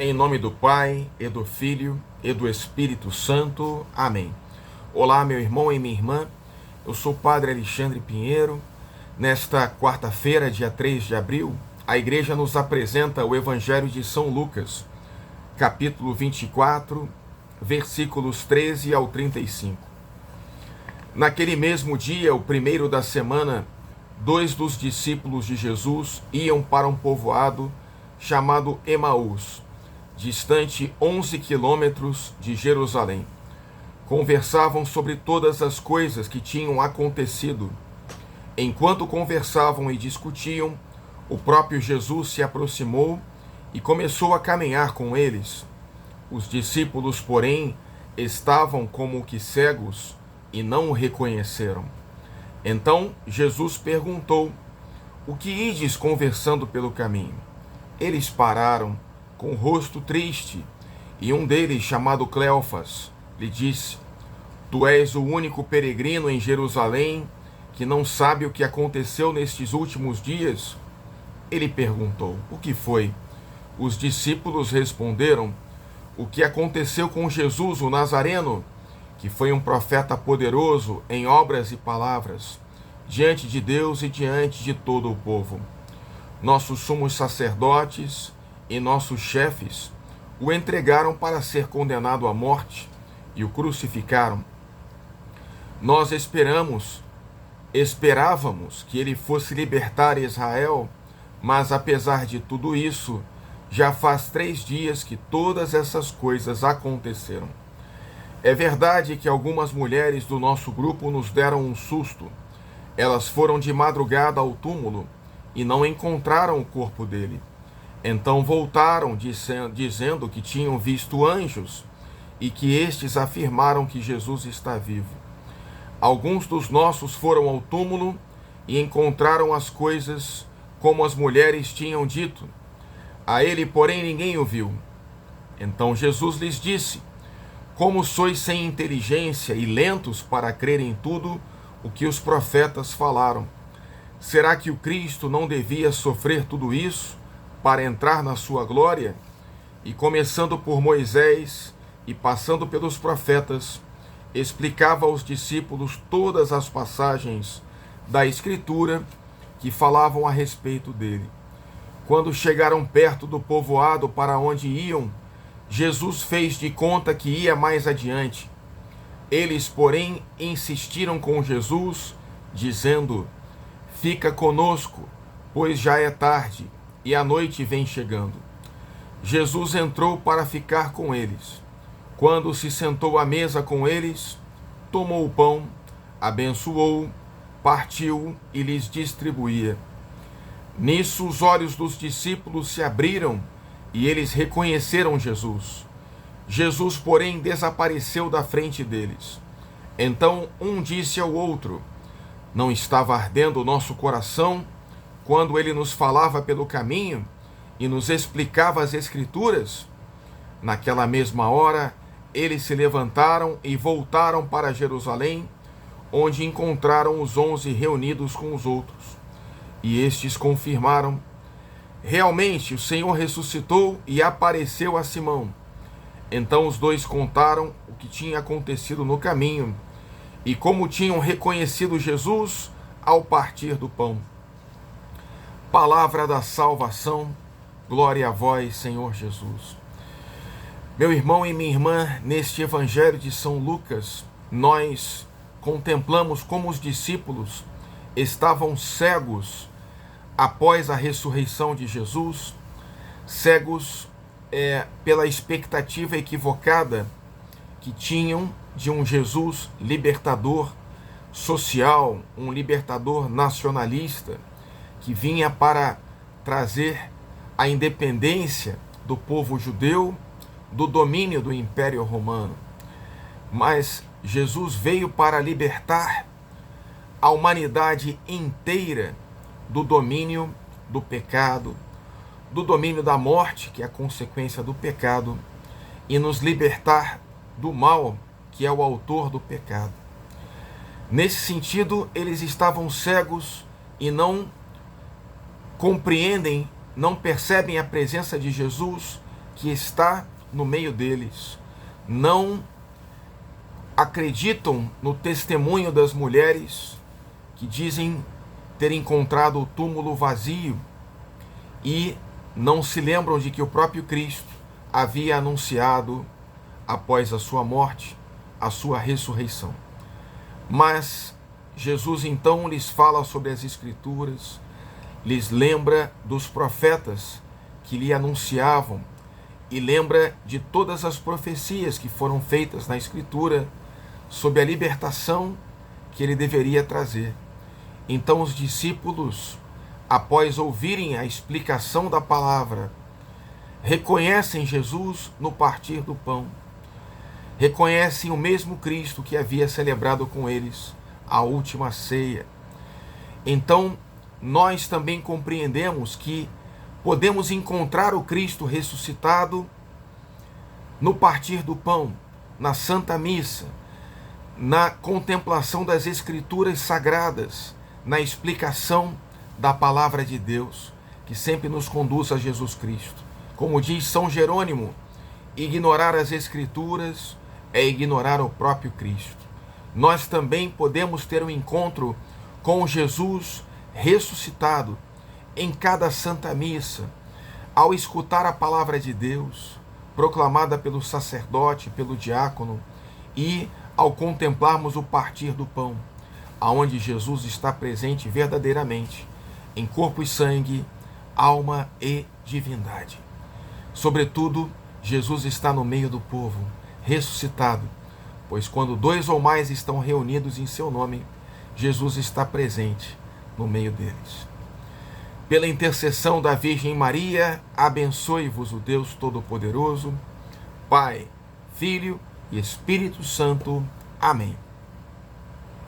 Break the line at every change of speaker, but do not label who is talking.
Em nome do Pai, e do Filho, e do Espírito Santo. Amém. Olá, meu irmão e minha irmã. Eu sou o Padre Alexandre Pinheiro. Nesta quarta-feira, dia 3 de abril, a Igreja nos apresenta o Evangelho de São Lucas, capítulo 24, versículos 13 ao 35. Naquele mesmo dia, o primeiro da semana, 2 dos discípulos de Jesus iam para um povoado chamado Emaús, distante 11 quilômetros de Jerusalém. Conversavam sobre todas as coisas que tinham acontecido. Enquanto conversavam e discutiam, o próprio Jesus se aproximou e começou a caminhar com eles. Os discípulos, porém, estavam como que cegos e não o reconheceram. Então Jesus perguntou: "O que ides conversando pelo caminho?" Eles pararam com o rosto triste, e um deles, chamado Cleofas, lhe disse: "Tu és o único peregrino em Jerusalém que não sabe o que aconteceu nestes últimos dias?" Ele perguntou: "O que foi?" Os discípulos responderam: "O que aconteceu com Jesus, o Nazareno, que foi um profeta poderoso em obras e palavras, diante de Deus e diante de todo o povo. Nossos sumos sacerdotes e nossos chefes o entregaram para ser condenado à morte e o crucificaram. Nós esperávamos que ele fosse libertar Israel, mas apesar de tudo isso, já faz 3 dias que todas essas coisas aconteceram. É verdade que algumas mulheres do nosso grupo nos deram um susto. Elas foram de madrugada ao túmulo e não encontraram o corpo dele. Então voltaram dizendo que tinham visto anjos e que estes afirmaram que Jesus está vivo. Alguns dos nossos foram ao túmulo e encontraram as coisas como as mulheres tinham dito. A ele, porém, ninguém o viu." Então Jesus lhes disse: "Como sois sem inteligência e lentos para crer em tudo o que os profetas falaram? Será que o Cristo não devia sofrer tudo isso para entrar na sua glória?" E começando por Moisés e passando pelos profetas, explicava aos discípulos todas as passagens da Escritura que falavam a respeito dele. Quando chegaram perto do povoado para onde iam, Jesus fez de conta que ia mais adiante. Eles, porém, insistiram com Jesus, dizendo: "Fica conosco, pois já é tarde e a noite vem chegando." Jesus entrou para ficar com eles. Quando se sentou à mesa com eles, tomou o pão, abençoou, partiu e lhes distribuía. Nisso os olhos dos discípulos se abriram e eles reconheceram Jesus. Jesus, porém, desapareceu da frente deles. Então um disse ao outro: "Não estava ardendo o nosso coração quando ele nos falava pelo caminho e nos explicava as Escrituras?" Naquela mesma hora, eles se levantaram e voltaram para Jerusalém, onde encontraram os 11 reunidos com os outros. E estes confirmaram: "Realmente o Senhor ressuscitou e apareceu a Simão." Então os dois contaram o que tinha acontecido no caminho e como tinham reconhecido Jesus ao partir do pão. Palavra da salvação, glória a vós, Senhor Jesus. Meu irmão e minha irmã, neste Evangelho de São Lucas, nós contemplamos como os discípulos estavam cegos após a ressurreição de Jesus, cegos pela expectativa equivocada que tinham de um Jesus libertador social, um libertador nacionalista, que vinha para trazer a independência do povo judeu do domínio do Império Romano. Mas Jesus veio para libertar a humanidade inteira do domínio do pecado, do domínio da morte, que é a consequência do pecado, e nos libertar do mal, que é o autor do pecado. Nesse sentido, eles estavam cegos e não compreendem, não percebem a presença de Jesus, que está no meio deles. Não acreditam no testemunho das mulheres que dizem ter encontrado o túmulo vazio e não se lembram de que o próprio Cristo havia anunciado, após a sua morte, a sua ressurreição. Mas Jesus então lhes fala sobre as Escrituras, lhes lembra dos profetas que lhe anunciavam e lembra de todas as profecias que foram feitas na Escritura sobre a libertação que ele deveria trazer. Então os discípulos, após ouvirem a explicação da palavra, reconhecem Jesus no partir do pão, reconhecem o mesmo Cristo que havia celebrado com eles a última ceia. Então nós também compreendemos que podemos encontrar o Cristo ressuscitado no partir do pão, na Santa Missa, na contemplação das Escrituras Sagradas, na explicação da Palavra de Deus, que sempre nos conduz a Jesus Cristo. Como diz São Jerônimo, ignorar as Escrituras é ignorar o próprio Cristo. Nós também podemos ter um encontro com Jesus ressuscitado em cada Santa Missa, ao escutar a Palavra de Deus, proclamada pelo sacerdote, pelo diácono, e ao contemplarmos o partir do pão, aonde Jesus está presente verdadeiramente, em corpo e sangue, alma e divindade. Sobretudo, Jesus está no meio do povo, ressuscitado, pois quando 2 ou mais estão reunidos em seu nome, Jesus está presente no meio deles. Pela intercessão da Virgem Maria, abençoe-vos o Deus Todo-Poderoso, Pai, Filho e Espírito Santo. Amém.